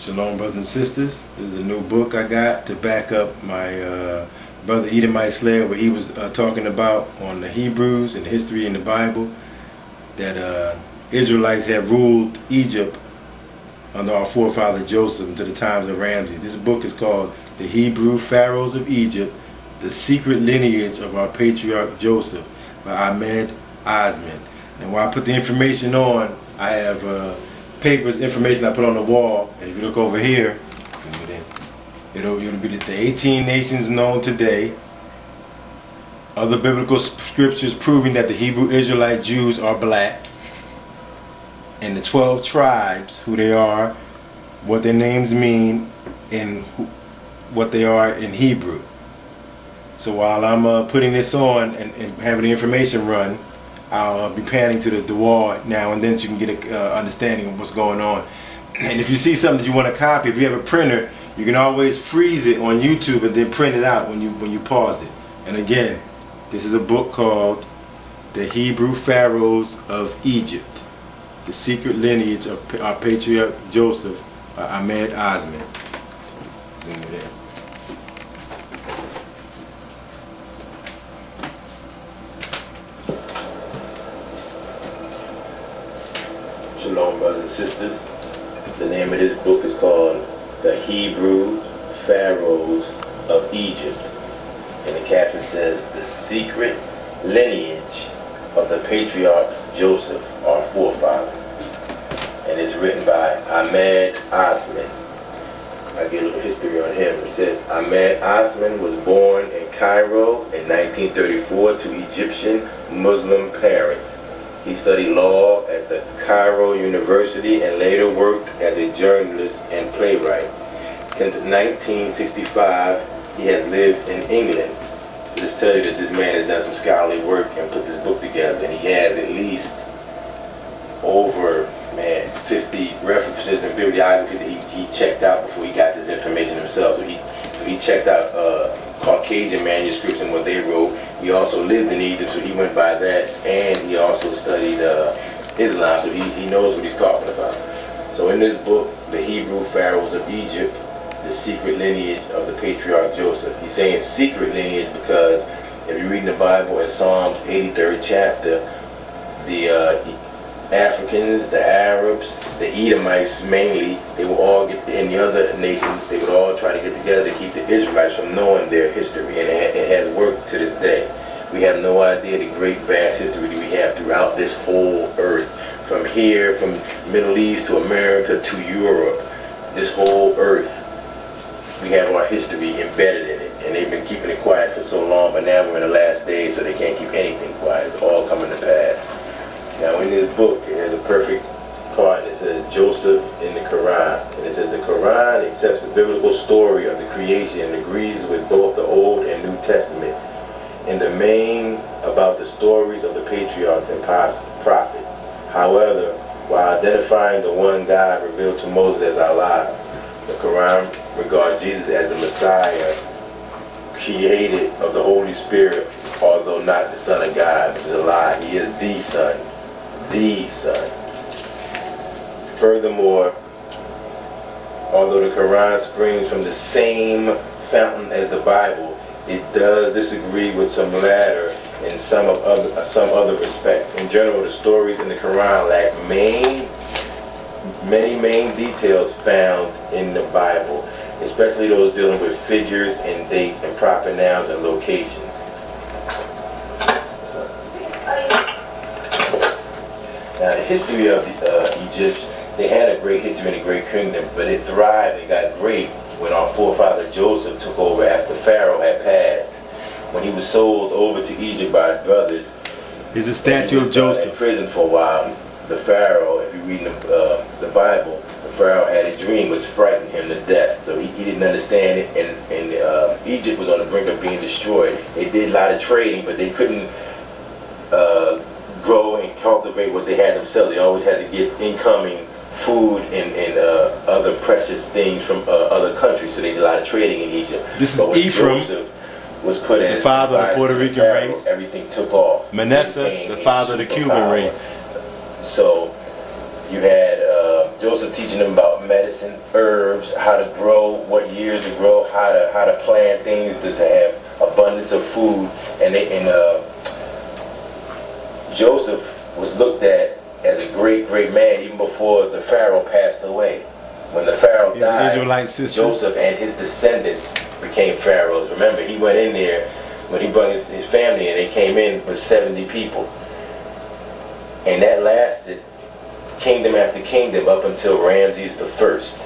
Shalom, brothers and sisters. This is a new book I got to back up my brother Edomite Slayer, where he was talking about on the Hebrews and history in the Bible that Israelites have ruled Egypt under our forefather Joseph until the times of Ramses. This book is called The Hebrew Pharaohs of Egypt, The Secret Lineage of Our Patriarch Joseph by Ahmed Osman. And while I put the information on, I have papers, information I put on the wall. And if you look over here, it'll be the 18 nations known today, other biblical scriptures proving that the Hebrew Israelite Jews are black, and the 12 tribes, who they are, what their names mean, and what they are in Hebrew. So while I'm putting this on and having the information run, I'll be panning to the wall now and then so you can get an understanding of what's going on. And if you see something that you want to copy, if you have a printer, you can always freeze it on YouTube and then print it out when you pause it. And again, this is a book called The Hebrew Pharaohs of Egypt, The Secret Lineage of Our Patriarch Joseph by Ahmed Osman. Zoom it in. Shalom, brothers and sisters. The name of this book is called The Hebrew Pharaohs of Egypt. And the caption says, The Secret Lineage of the Patriarch Joseph, our forefather. And it's written by Ahmed Osman. I get a little history on him. He says, Ahmed Osman was born in Cairo in 1934 to Egyptian Muslim parents. He studied law at the Cairo University and later worked as a journalist and playwright. Since 1965, he has lived in England. Just tell you that this man has done some scholarly work and put this book together, and he has at least over 50 references and bibliography that he checked out before he got this information himself. So he checked out Caucasian manuscripts and what they wrote. He also lived in Egypt, so he went by that, and he also studied Islam, so he knows what he's talking about. So in this book, The Hebrew Pharaohs of Egypt, The Secret Lineage of the Patriarch Joseph. He's saying secret lineage because if you read in the Bible in Psalms 83rd chapter, the Africans, the Arabs, the Edomites mainly, they will all get, and the other nations, they would all try to get together to keep the Israelites from knowing their history, and it has worked to this day. We have no idea the great vast history that we have throughout this whole earth. From here, from Middle East to America to Europe, this whole earth, we have our history embedded in it, and they've been keeping it quiet for so long, but now we're in the last days, so they can't keep anything quiet. It's all coming to pass. Now in this book, there's a perfect part that says Joseph in the Quran. And it says the Quran accepts the biblical story of the creation and agrees with both the Old and New Testament in the main about the stories of the patriarchs and prophets. However, while identifying the one God revealed to Moses as Allah, the Quran regards Jesus as the Messiah, created of the Holy Spirit, although not the Son of God, which is a lie. He is the Son. The Son. Furthermore, although the Quran springs from the same fountain as the Bible, it does disagree with some latter in some other respects. In general, the stories in the Quran lack many main details found in the Bible, especially those dealing with figures and dates and proper nouns and locations. Now, the history of Egypt, they had a great history and a great kingdom, but it thrived and got great when our forefather Joseph took over after Pharaoh had passed. When he was sold over to Egypt by his brothers, here's a statue of Joseph. In prison for a while. The Pharaoh, if you read the Bible, the Pharaoh had a dream which frightened him to death. So he didn't understand it, and Egypt was on the brink of being destroyed. They did a lot of trading, but they couldn't grow and cultivate what they had themselves. They always had to get incoming food and other precious things from other countries, so they did a lot of trading in Egypt. This is Ephraim, Joseph was put the father of the Puerto Rican race. Everything took off. Manasseh, the father of the Cuban race. So you had Joseph teaching them about medicine, herbs, how to grow, what years to grow, how to plant things to have abundance of food. And Joseph was looked at as a great man even before the Pharaoh passed away. When the Pharaoh died, Joseph and his descendants became pharaohs. Remember, he went in there when he brought his family, and they came in with 70 people. And that lasted kingdom after kingdom up until Ramses the First.